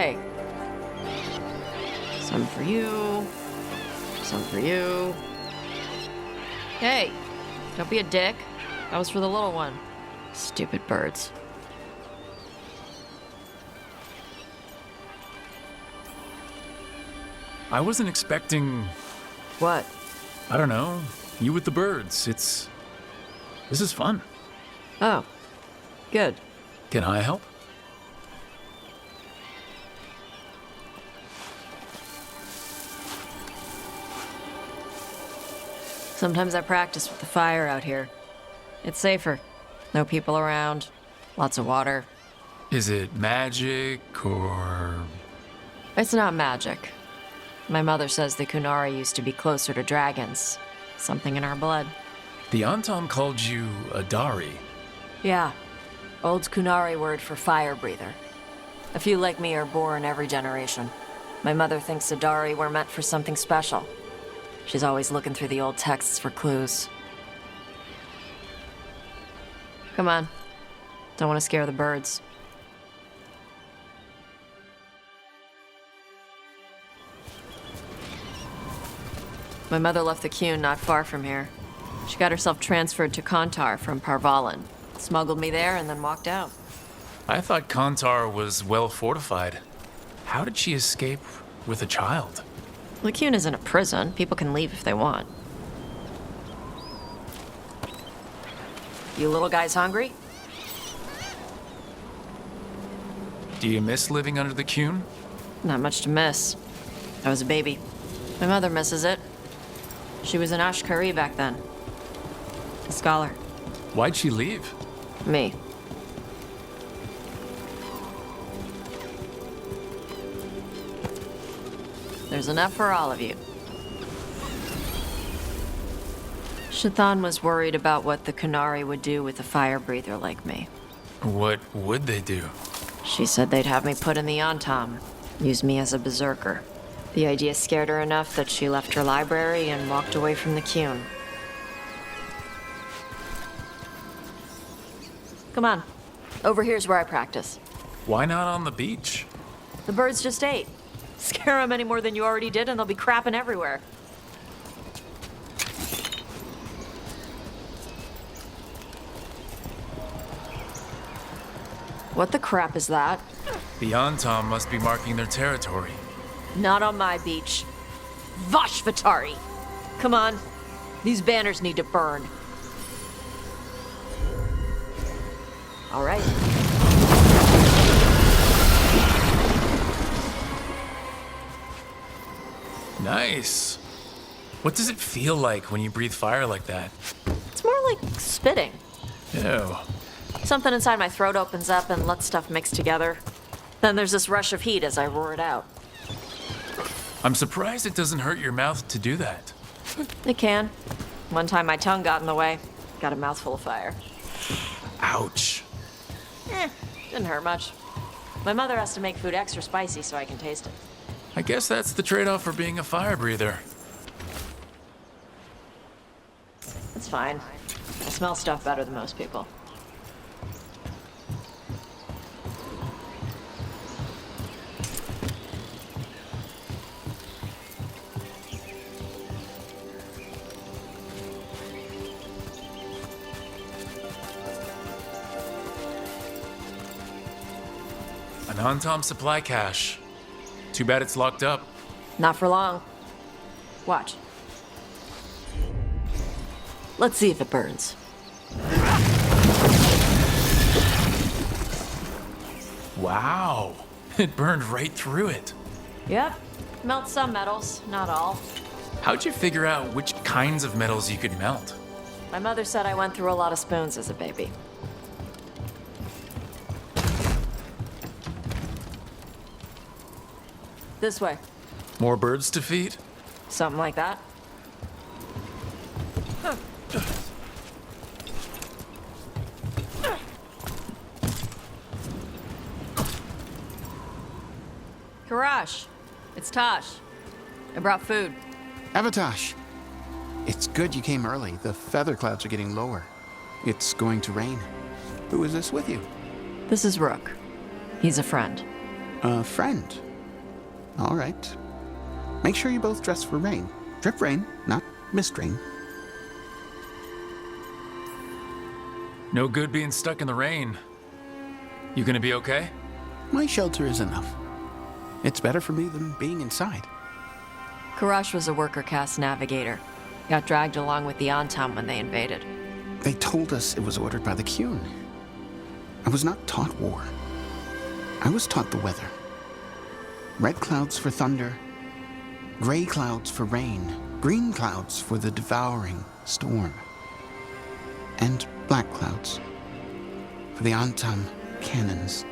Hey. Some for you. Some for you. Hey, don't be a dick. That was for the little one. Stupid birds. I wasn't expecting... What? I don't know. You with the birds. This is fun. Oh, good. Can I help? Sometimes I practice with the fire out here. It's safer. No people around. Lots of water. Is it magic or... It's not magic. My mother says the Kunari used to be closer to dragons. Something in our blood. The Antam called you a Dari. Yeah. Old Kunari word for fire breather. A few like me are born every generation. My mother thinks Adari were meant for something special. She's always looking through the old texts for clues. Come on. Don't want to scare the birds. My mother left the Qun not far from here. She got herself transferred to Kantar from Parvalan. Smuggled me there and then walked out. I thought Kantar was well fortified. How did she escape with a child? The Qun isn't a prison. People can leave if they want. You little guys hungry? Do you miss living under the Qun? Not much to miss. I was a baby. My mother misses it. She was an Ashkari back then. A scholar. Why'd she leave? Me. There's enough for all of you. Shathan was worried about what the Kunari would do with a fire breather like me. What would they do? She said they'd have me put in the Antam, use me as a berserker. The idea scared her enough that she left her library and walked away from the Qun. Come on. Over here's where I practice. Why not on the beach? The birds just ate. Scare them any more than you already did and they'll be crapping everywhere. What the crap is that? The Antam must be marking their territory. Not on my beach. Vashvatari! Come on. These banners need to burn. All right. Nice. What does it feel like when you breathe fire like that? It's more like spitting. Ew. Something inside my throat opens up and lets stuff mix together. Then there's this rush of heat as I roar it out. I'm surprised it doesn't hurt your mouth to do that. It can. One time my tongue got in the way. Got a mouthful of fire. Ouch. Didn't hurt much. My mother has to make food extra spicy so I can taste it. I guess that's the trade-off for being a fire breather. It's fine. I smell stuff better than most people. An Antam supply cache. Too bad it's locked up. Not for long. Watch. Let's see if it burns. Wow. It burned right through it. Yep. Melts some metals, not all. How'd you figure out which kinds of metals you could melt? My mother said I went through a lot of spoons as a baby. This way. More birds to feed? Something like that. Karash, it's Tosh. I brought food. Avatosh, it's good you came early. The feather clouds are getting lower. It's going to rain. Who is this with you? This is Rook. He's a friend. A friend. All right. Make sure you both dress for rain. Drip rain, not mist rain. No good being stuck in the rain. You gonna be okay? My shelter is enough. It's better for me than being inside. Karash was a worker caste navigator. Got dragged along with the Antam when they invaded. They told us it was ordered by the Qun. I was not taught war. I was taught the weather. Red clouds for thunder, gray clouds for rain, green clouds for the devouring storm, and black clouds for the Antam cannons.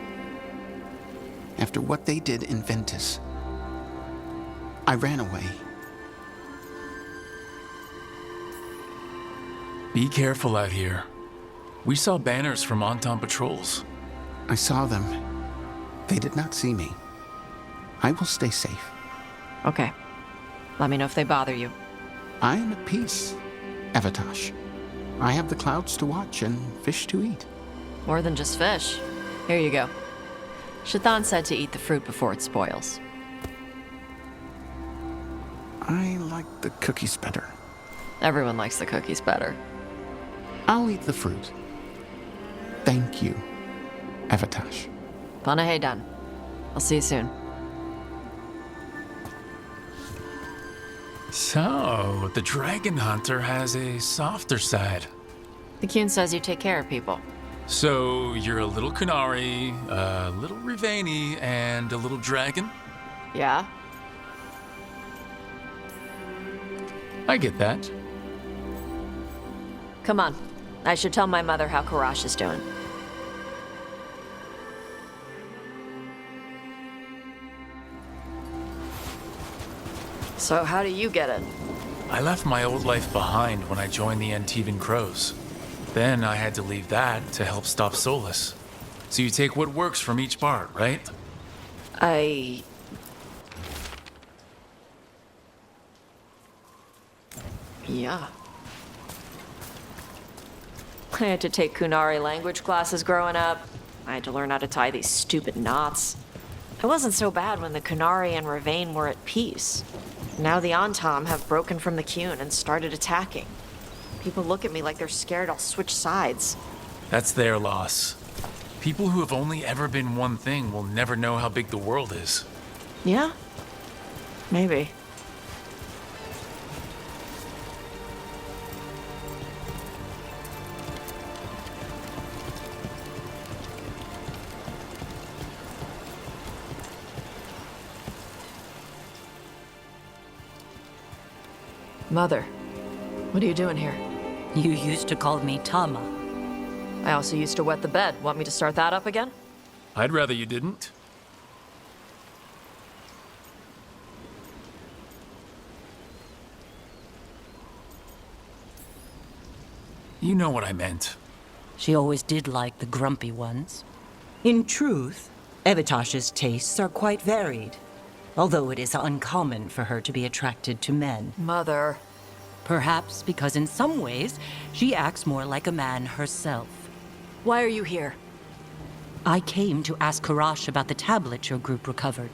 After what they did in Ventus, I ran away. Be careful out here. We saw banners from Antam patrols. I saw them. They did not see me. I will stay safe. Okay. Let me know if they bother you. I am at peace, Evatosh. I have the clouds to watch and fish to eat. More than just fish. Here you go. Shathan said to eat the fruit before it spoils. I like the cookies better. Everyone likes the cookies better. I'll eat the fruit. Thank you, Evatosh. Panaheydan. I'll see you soon. So, the dragon hunter has a softer side. The Qun says you take care of people. So, you're a little Kunari, a little Rivani, and a little dragon? Yeah? I get that. Come on. I should tell my mother how Karash is doing. So how do you get it? I left my old life behind when I joined the Antivan Crows. Then I had to leave that to help stop Solus. So you take what works from each part, right? Yeah. I had to take Kunari language classes growing up. I had to learn how to tie these stupid knots. It wasn't so bad when the Kunari and Ravain were at peace. Now the Antam have broken from the Qun and started attacking. People look at me like they're scared I'll switch sides. That's their loss. People who have only ever been one thing will never know how big the world is. Yeah? Maybe. Mother, what are you doing here? You used to call me Tama. I also used to wet the bed. Want me to start that up again? I'd rather you didn't. You know what I meant. She always did like the grumpy ones. In truth, Evatosh's tastes are quite varied, although it is uncommon for her to be attracted to men. Mother. Perhaps because in some ways, she acts more like a man herself. Why are you here? I came to ask Karash about the tablet your group recovered.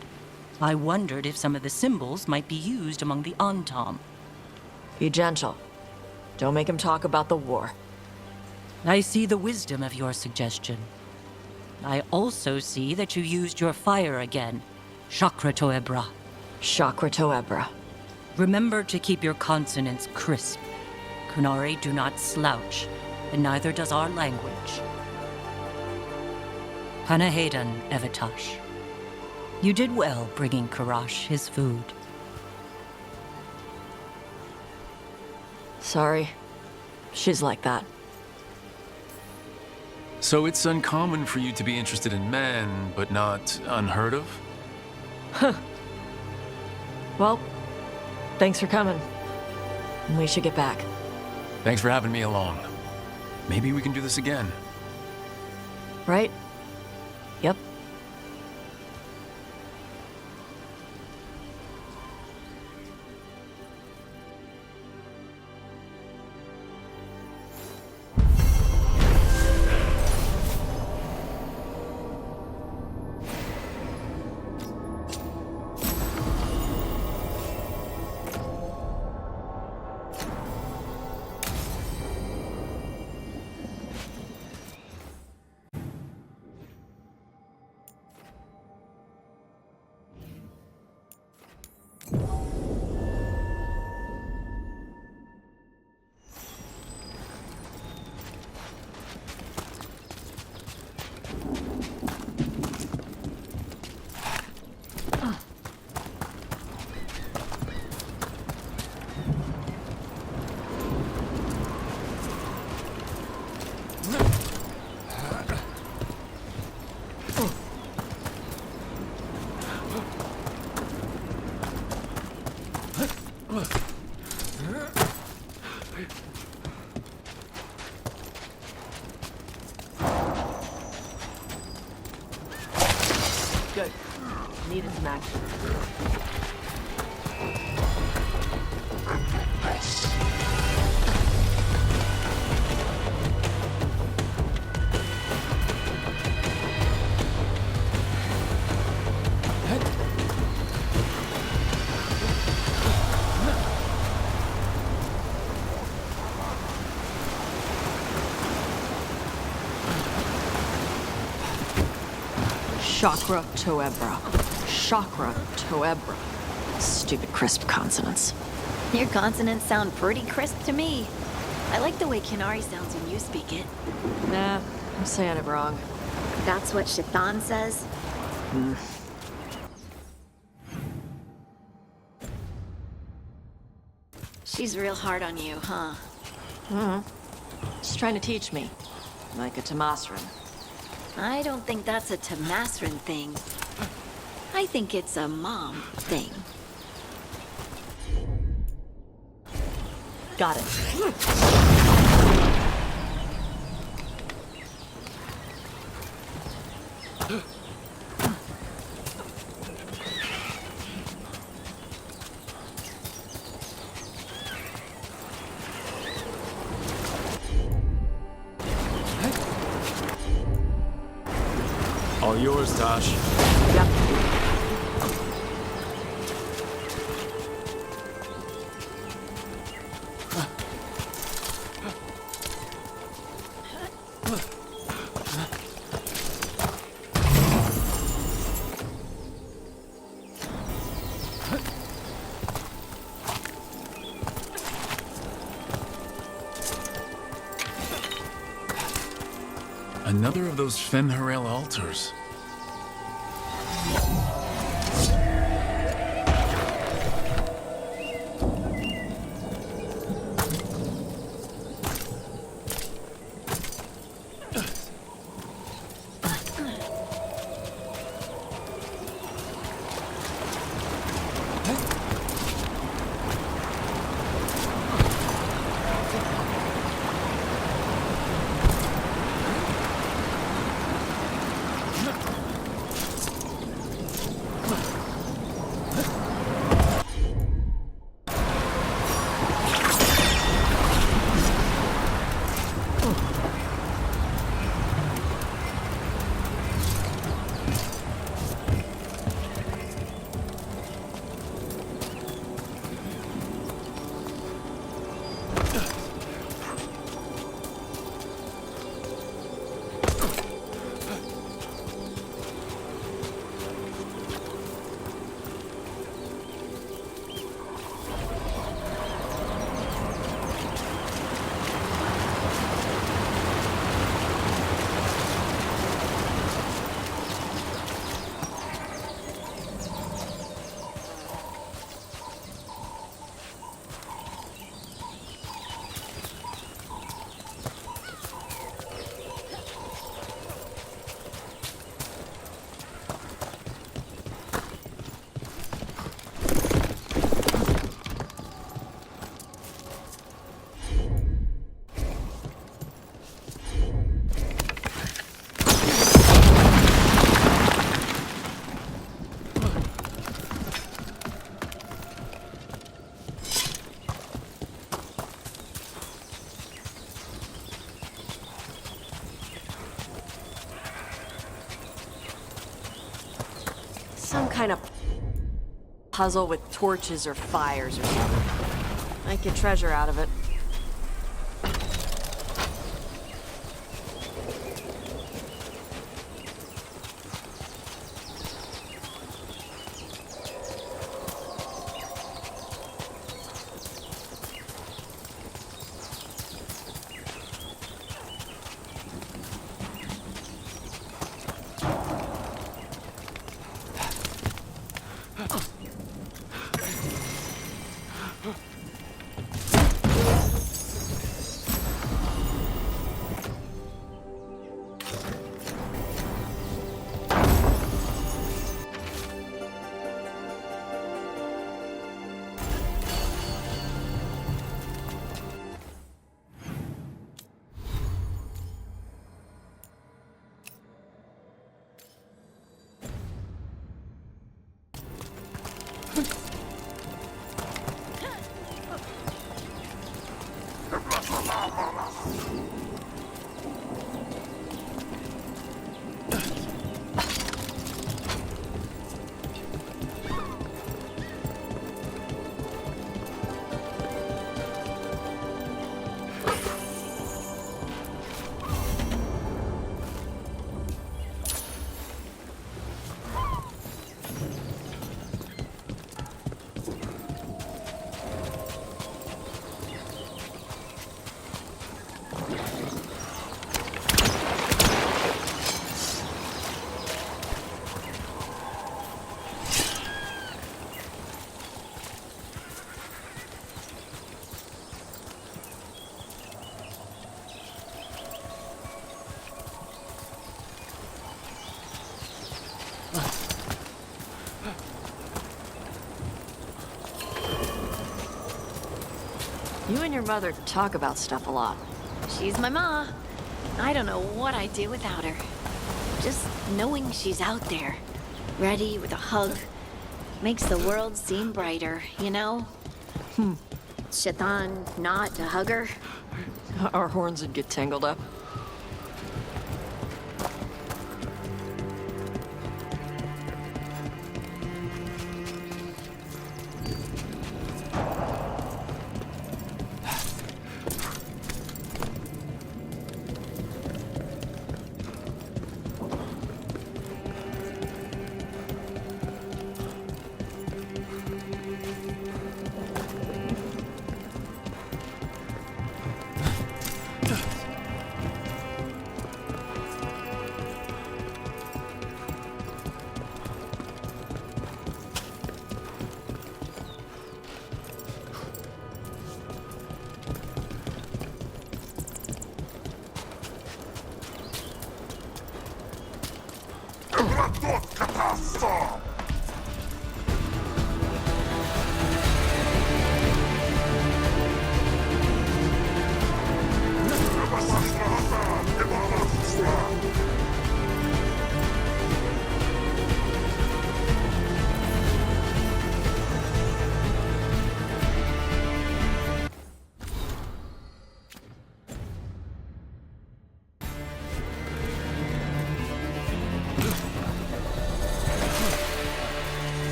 I wondered if some of the symbols might be used among the Antam. Be gentle. Don't make him talk about the war. I see the wisdom of your suggestion. I also see that you used your fire again, Chakra Toebra. Chakra Toebra. Remember to keep your consonants crisp. Kunari do not slouch, and neither does our language. Panaheydan, Evatosh. You did well bringing Karash his food. Sorry. She's like that. So it's uncommon for you to be interested in men, but not unheard of? Well, thanks for coming. We should get back. Thanks for having me along. Maybe we can do this again. Right? Yep. needed some action. Chakra Toebra. Chakra Toebra. Stupid crisp consonants. Your consonants sound pretty crisp to me. I like the way Kinari sounds when you speak it. Nah, I'm saying it wrong. That's what Shaitan says? She's real hard on you, huh? She's trying to teach me. Like a Tamasran. I don't think that's a Tamasran thing. I think it's a mom thing. Got it. All yours, Tosh. Yep. Another of those Fen'Harel altars. Some kind of puzzle with torches or fires or something. Might get treasure out of it. and your mother talk about stuff a lot. She's my ma. I don't know what I'd do without her. Just knowing she's out there, ready with a hug, makes the world seem brighter, you know? Shaitan not a hugger. Our horns would get tangled up.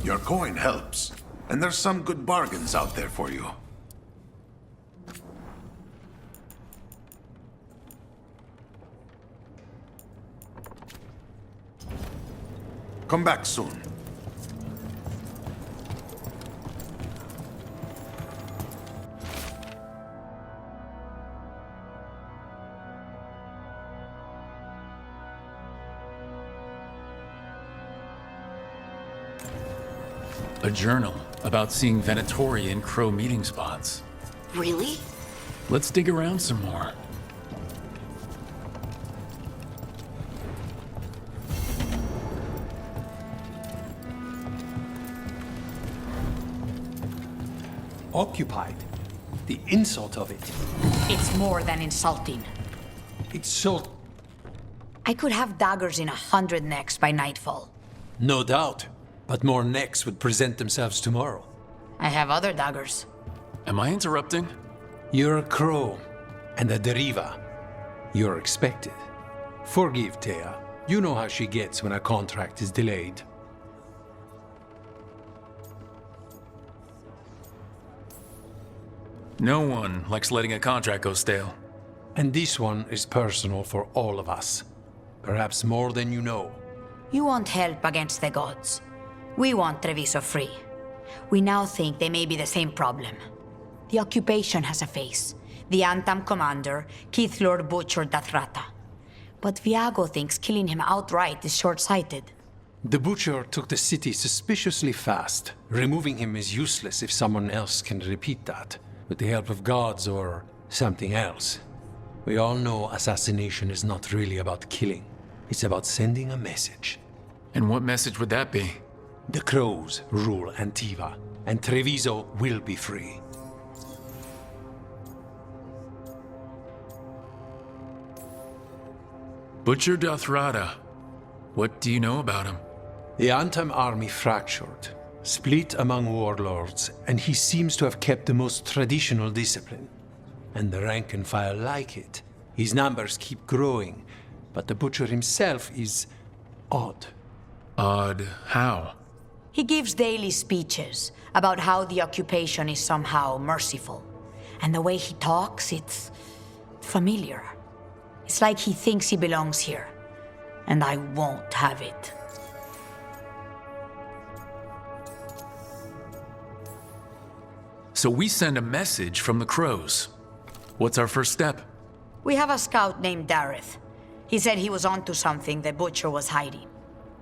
Your coin helps, and there's some good bargains out there for you. Come back soon. A journal about seeing Venatori in Crow meeting spots. Really? Let's dig around some more. Occupied. The insult of it. It's more than insulting. It's so... I could have daggers in 100 necks by nightfall. No doubt. But more necks would present themselves tomorrow. I have other daggers. Am I interrupting? You're a crow, and a deriva. You're expected. Forgive Thea. You know how she gets when a contract is delayed. No one likes letting a contract go stale. And this one is personal for all of us. Perhaps more than you know. You want help against the gods. We want Treviso free. We now think they may be the same problem. The occupation has a face. The Antam commander, Keith Lord butchered Dathrata. But Viago thinks killing him outright is short-sighted. The butcher took the city suspiciously fast. Removing him is useless if someone else can repeat that, with the help of gods or something else. We all know assassination is not really about killing. It's about sending a message. And what message would that be? The crows rule Antiva, and Treviso will be free. Butcher Dothrada. What do you know about him? The Antam army fractured, split among warlords, and he seems to have kept the most traditional discipline. And the rank and file like it. His numbers keep growing, but the Butcher himself is odd. Odd how? He gives daily speeches about how the occupation is somehow merciful. And the way he talks, it's familiar. It's like he thinks he belongs here. And I won't have it. So we send a message from the crows. What's our first step? We have a scout named Dareth. He said he was onto something the Butcher was hiding.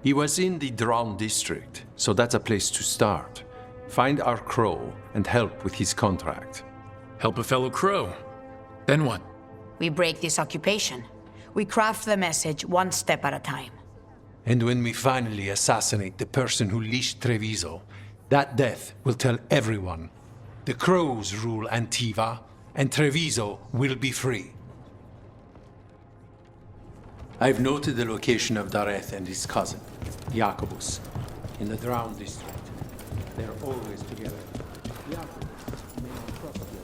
He was in the Drown district, so that's a place to start. Find our crow and help with his contract. Help a fellow crow. Then what? We break this occupation. We craft the message one step at a time. And when we finally assassinate the person who leashed Treviso, that death will tell everyone. The crows rule Antiva, and Treviso will be free. I've noted the location of Dareth and his cousin, Jacobus, in the Drown district. They're always together. Jacobus may not trust you.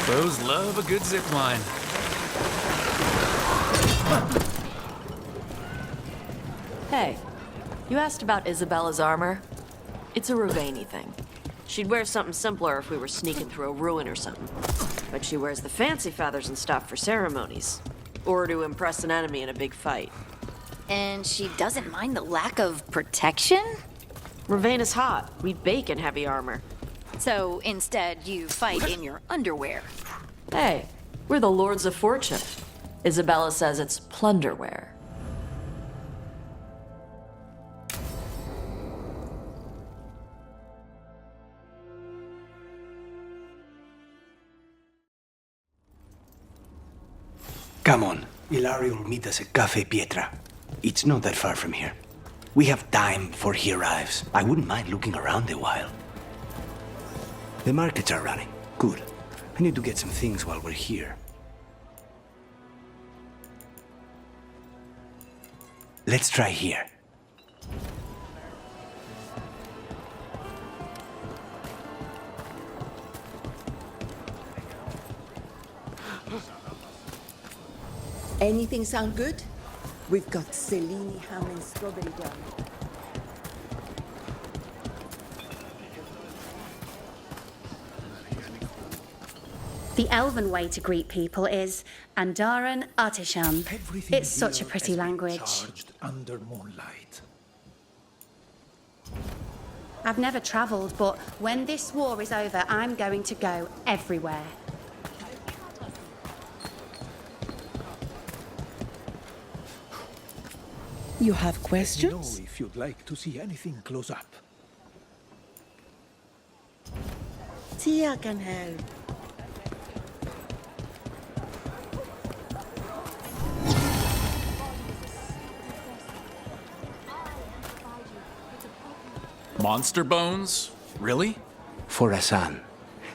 Crows love a good zip line. Hey, you asked about Isabella's armor? It's a Ravani thing. She'd wear something simpler if we were sneaking through a ruin or something. But she wears the fancy feathers and stuff for ceremonies. Or to impress an enemy in a big fight. And she doesn't mind the lack of protection? Ravana's hot. We bake in heavy armor. So instead, you fight in your underwear. Hey, we're the Lords of Fortune. Isabella says it's plunderwear. Come on, Ilario will meet us at Cafe Pietra. It's not that far from here. We have time before he arrives. I wouldn't mind looking around a while. The markets are running. Good. I need to get some things while we're here. Let's try here. Anything sound good? We've got Cellini ham and strawberry jam. The Elven way to greet people is Andaran Artishan. It's such a pretty language. Under moonlight. I've never travelled, but when this war is over, I'm going to go everywhere. You have questions? Let me know if you'd like to see anything close up. Tia can help. Monster bones? Really? For Hassan,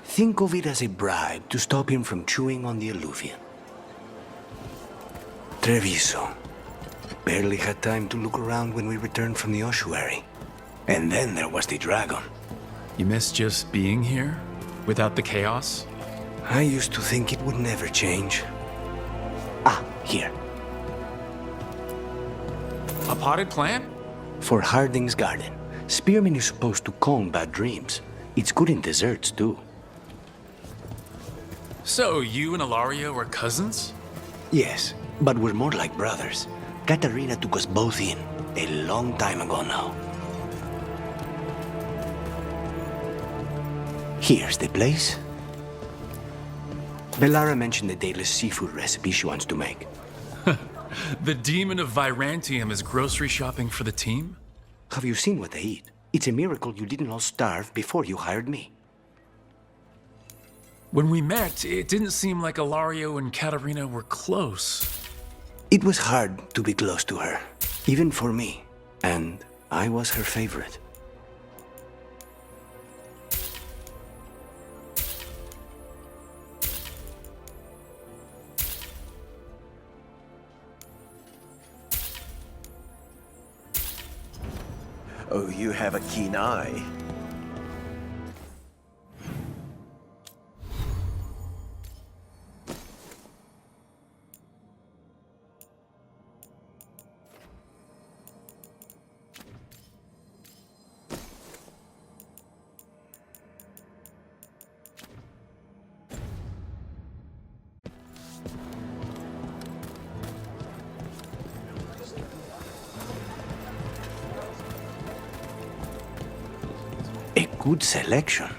think of it as a bribe to stop him from chewing on the alluvian. Treviso. Barely had time to look around when we returned from the ossuary. And then there was the dragon. You miss just being here? Without the chaos? I used to think it would never change. Ah, here. A potted plant? For Harding's garden. Spearmint is supposed to calm bad dreams. It's good in desserts, too. So, you and Ilario were cousins? Yes, but we're more like brothers. Katarina took us both in, a long time ago now. Here's the place. Bellara mentioned the daily seafood recipe she wants to make. The demon of Virantium is grocery shopping for the team? Have you seen what they eat? It's a miracle you didn't all starve before you hired me. When we met, it didn't seem like Ilario and Katerina were close. It was hard to be close to her, even for me, and I was her favorite. Oh, you have a keen eye. A good selection.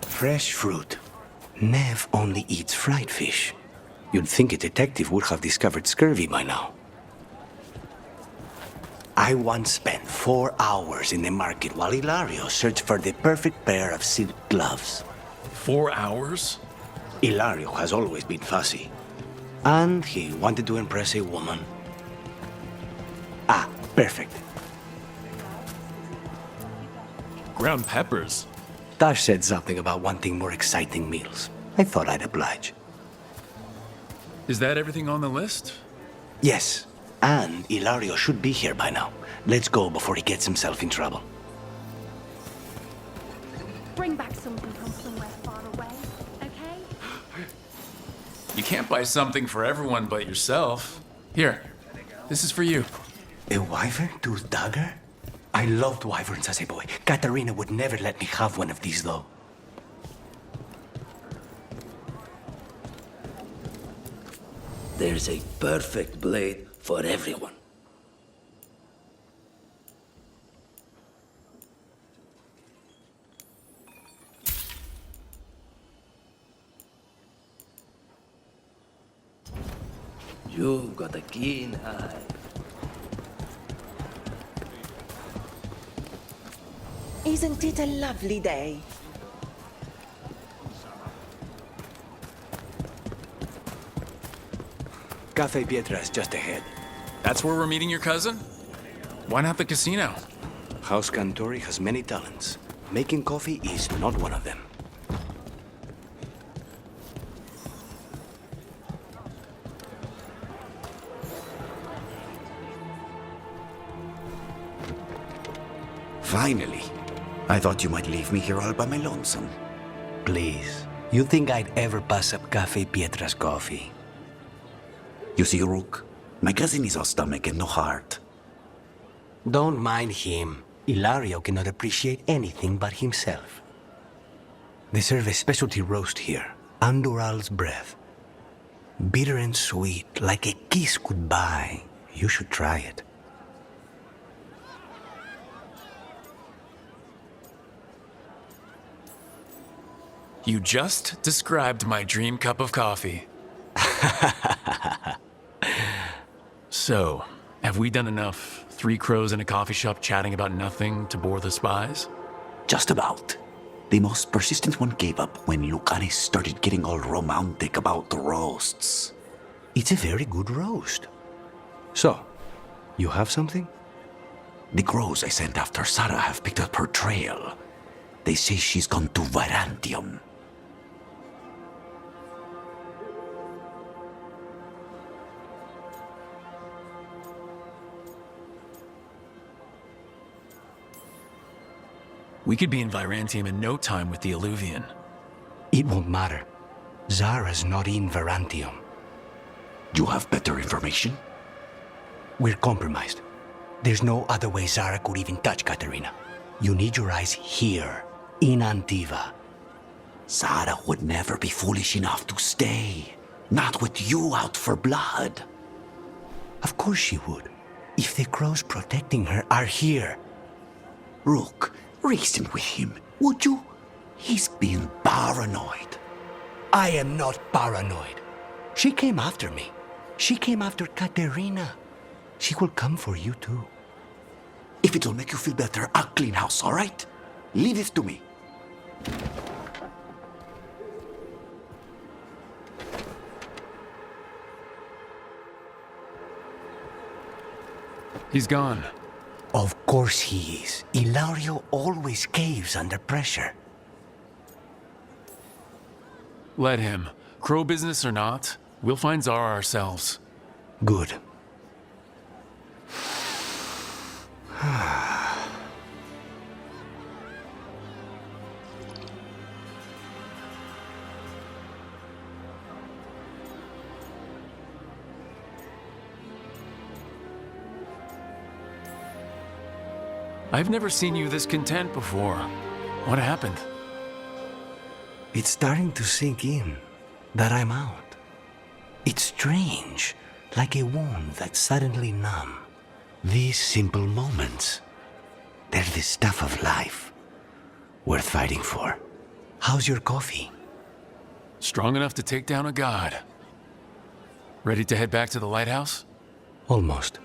Fresh fruit. Nev only eats fried fish. You'd think a detective would have discovered scurvy by now. I once spent 4 hours in the market while Ilario searched for the perfect pair of silk gloves. 4 hours? Ilario has always been fussy. And he wanted to impress a woman. Ah, perfect. Ground peppers. Tash said something about wanting more exciting meals. I thought I'd oblige. Is that everything on the list? Yes, and Ilario should be here by now. Let's go before he gets himself in trouble. Bring back something from somewhere far away, okay? You can't buy something for everyone but yourself. Here, this is for you. A wyvern-toothed dagger? I loved wyverns as a boy. Katerina would never let me have one of these, though. There's a perfect blade for everyone. You've got a keen eye. Isn't it a lovely day? Cafe Pietra is just ahead. That's where we're meeting your cousin? Why not the casino? House Cantori has many talents. Making coffee is not one of them. Finally. I thought you might leave me here all by my lonesome. Please. You think I'd ever pass up Cafe Pietra's coffee? You see, Rook, my cousin is all stomach and no heart. Don't mind him. Ilario cannot appreciate anything but himself. They serve a specialty roast here, Andoral's breath. Bitter and sweet, like a kiss goodbye. You should try it. You just described my dream cup of coffee. So, have we done enough 3 crows in a coffee shop chatting about nothing to bore the spies? Just about. The most persistent one gave up when Lucanis started getting all romantic about the roasts. It's a very good roast. So, you have something? The crows I sent after Sarah have picked up her trail. They say she's gone to Virantium. We could be in Virantium in no time with the Alluvian. It won't matter. Zara's not in Virantium. You have better information? We're compromised. There's no other way Zara could even touch Katerina. You need your eyes here, in Antiva. Zara would never be foolish enough to stay. Not with you out for blood. Of course she would. If the crows protecting her are here. Rook, reason with him, would you? He's being paranoid. I am not paranoid. She came after me. She came after Katerina. She will come for you too. If it'll make you feel better, I'll clean house, all right? Leave this to me. He's gone. Of course he is. Ilario always caves under pressure. Let him. Crow business or not, we'll find Zara ourselves. Good. I've never seen you this content before. What happened? It's starting to sink in that I'm out. It's strange, like a wound that's suddenly numb. These simple moments, they're the stuff of life, worth fighting for. How's your coffee? Strong enough to take down a god. Ready to head back to the lighthouse? Almost.